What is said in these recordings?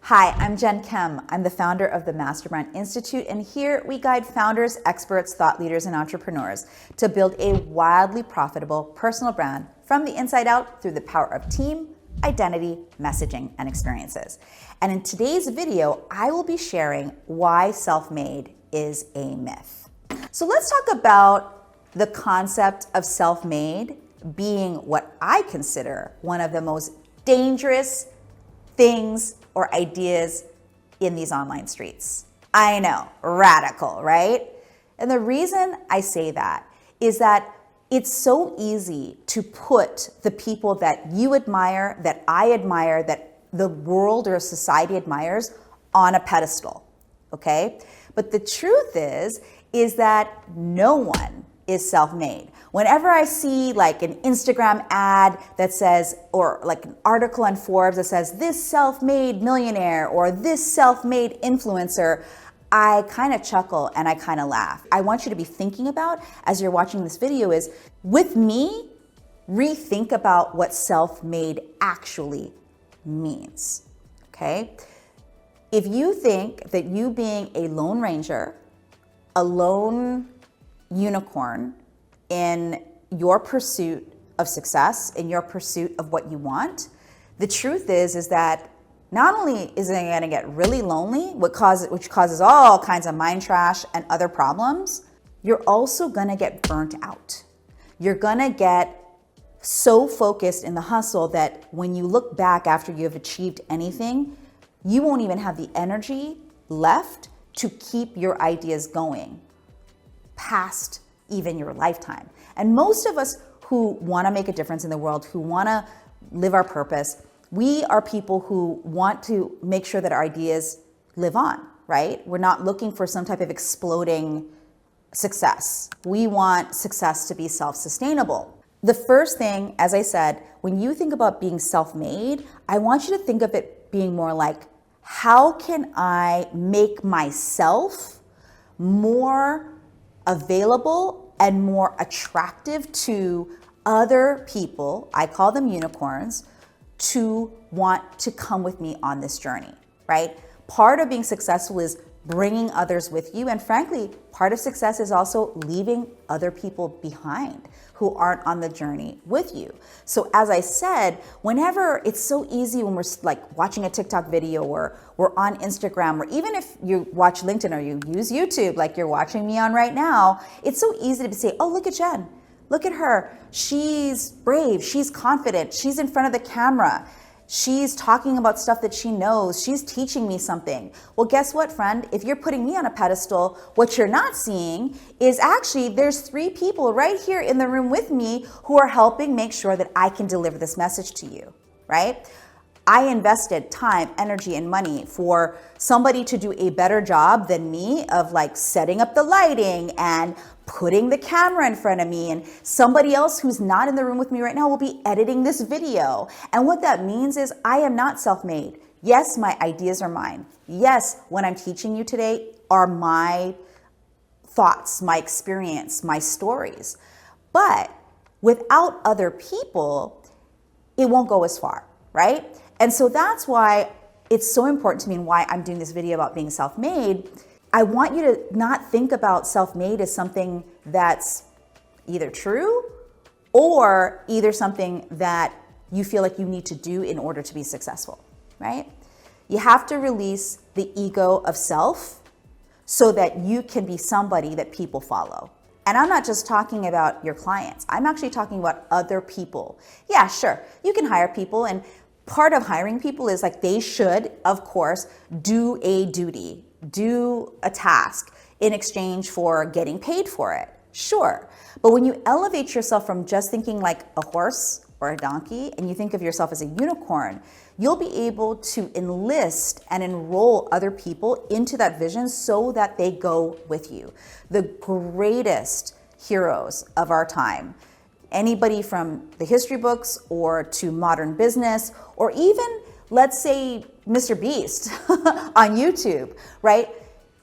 Hi, I'm Jen Kem. I'm the founder of the Masterbrand Institute, and here we guide founders, experts, thought leaders, and entrepreneurs to build a wildly profitable personal brand from the inside out through the power of team, identity, messaging, and experiences. And in today's video, I will be sharing why self-made is a myth. So let's talk about the concept of self-made being what I consider one of the most dangerous things or ideas in these online streets. I know, radical, right? And the reason I say that is that it's so easy to put the people that you admire, that I admire, that the world or society admires on a pedestal, okay? But the truth is that no one is self-made. Whenever I see like an Instagram ad that says, or like an article on Forbes that says, this self-made millionaire or this self-made influencer, I kind of chuckle and I kind of laugh. I want you to be thinking about, as you're watching this video, is with me, rethink about what self-made actually means, okay? If you think that you being a lone ranger, a lone unicorn in your pursuit of success, in your pursuit of what you want, the truth is that not only is it going to get really lonely, which causes all kinds of mind trash and other problems, you're also going to get burnt out. You're going to get so focused in the hustle that when you look back after you have achieved anything, you won't even have the energy left to keep your ideas going past even your lifetime. And most of us who want to make a difference in the world, who want to live our purpose, we are people who want to make sure that our ideas live on, right? We're not looking for some type of exploding success. We want success to be self-sustainable. The first thing, as I said, when you think about being self-made, I want you to think of it being more like, how can I make myself more available and more attractive to other people, I call them unicorns, to want to come with me on this journey, right? Part of being successful is bringing others with you. And frankly, part of success is also leaving other people behind who aren't on the journey with you. So as I said, whenever it's so easy when we're like watching a TikTok video or we're on Instagram, or even if you watch LinkedIn or you use YouTube like you're watching me on right now, it's so easy to say, oh, look at Jen. Look at her. She's brave. She's confident. She's in front of the camera. She's talking about stuff that she knows. She's teaching me something. Well, guess what, friend? If you're putting me on a pedestal, what you're not seeing is actually there's 3 people right here in the room with me who are helping make sure that I can deliver this message to you, right? I invested time, energy, and money for somebody to do a better job than me of like setting up the lighting and putting the camera in front of me, and somebody else who's not in the room with me right now will be editing this video. And what that means is I am not self-made. Yes, my ideas are mine. Yes, what I'm teaching you today are my thoughts, my experience, my stories. But without other people, it won't go as far, right? And so that's why it's so important to me and why I'm doing this video about being self-made. I want you to not think about self-made as something that's either true or either something that you feel like you need to do in order to be successful, right? You have to release the ego of self so that you can be somebody that people follow. And I'm not just talking about your clients. I'm actually talking about other people. Yeah, sure, you can hire people, and part of hiring people is like they should, of course, do a duty, do a task in exchange for getting paid for it. Sure. But when you elevate yourself from just thinking like a horse or a donkey and you think of yourself as a unicorn, you'll be able to enlist and enroll other people into that vision so that they go with you. The greatest heroes of our time, anybody from the history books or to modern business, or even let's say Mr. Beast on YouTube, right?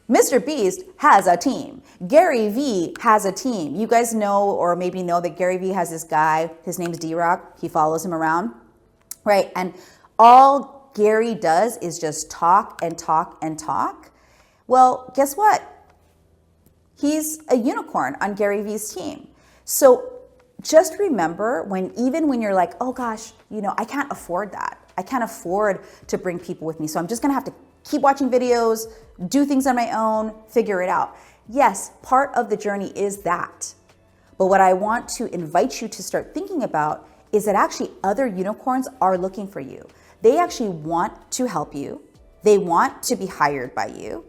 Mr. Beast has a team. Gary Vee has a team. You guys know, or maybe know, that Gary Vee has this guy, his name's D-Rock. He follows him around, right? And all Gary does is just talk and talk and talk, well, guess what? He's a unicorn on Gary Vee's team. So just remember even when you're like, oh gosh, I can't afford that. I can't afford to bring people with me. So I'm just gonna have to keep watching videos, do things on my own, figure it out. Yes, part of the journey is that. But what I want to invite you to start thinking about is that actually other unicorns are looking for you. They actually want to help you. They want to be hired by you.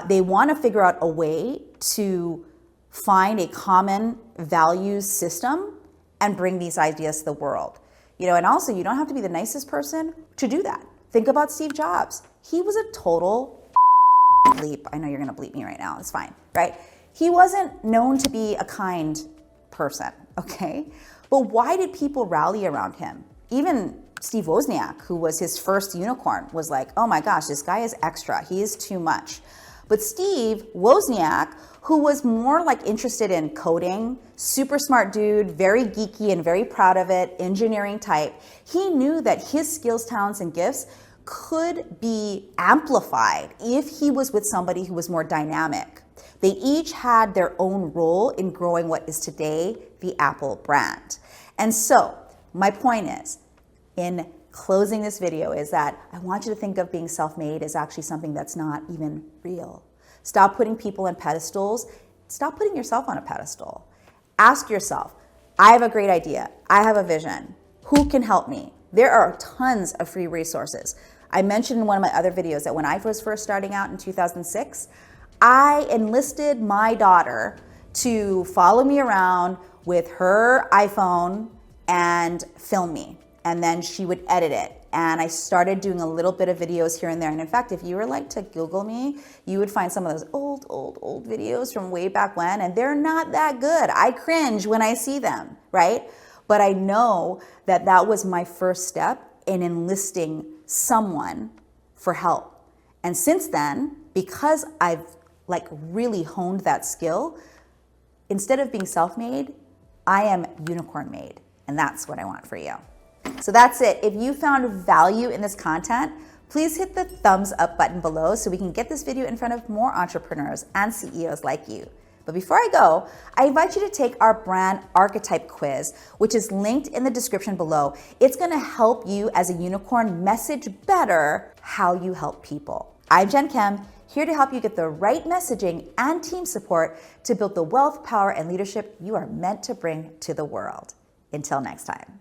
They want to figure out a way to find a common values system and bring these ideas to the world. And also you don't have to be the nicest person to do that. Think about Steve Jobs. He was a total bleep. I know you're gonna bleep me right now, it's fine, right? He wasn't known to be a kind person, okay? But why did people rally around him? Even Steve Wozniak, who was his first unicorn, was like, oh my gosh, this guy is extra, he is too much. But Steve Wozniak, who was more like interested in coding, super smart dude, very geeky and very proud of it, engineering type, he knew that his skills, talents, and gifts could be amplified if he was with somebody who was more dynamic. They each had their own role in growing what is today the Apple brand. And so my point is, in closing this video, is that I want you to think of being self-made as actually something that's not even real. Stop putting people on pedestals. Stop putting yourself on a pedestal. Ask yourself, I have a great idea. I have a vision. Who can help me? There are tons of free resources. I mentioned in one of my other videos that when I was first starting out in 2006, I enlisted my daughter to follow me around with her iPhone and film me. And then she would edit it. And I started doing a little bit of videos here and there. And in fact, if you were like to Google me, you would find some of those old videos from way back when, and they're not that good. I cringe when I see them, right? But I know that that was my first step in enlisting someone for help. And since then, because I've like really honed that skill, instead of being self-made, I am unicorn made. And that's what I want for you. So that's it. If you found value in this content, please hit the thumbs up button below so we can get this video in front of more entrepreneurs and CEOs like you. But before I go, I invite you to take our Brand Archetype quiz, which is linked in the description below. It's gonna help you as a unicorn message better how you help people. I'm Jen Kem, here to help you get the right messaging and team support to build the wealth, power, and leadership you are meant to bring to the world. Until next time.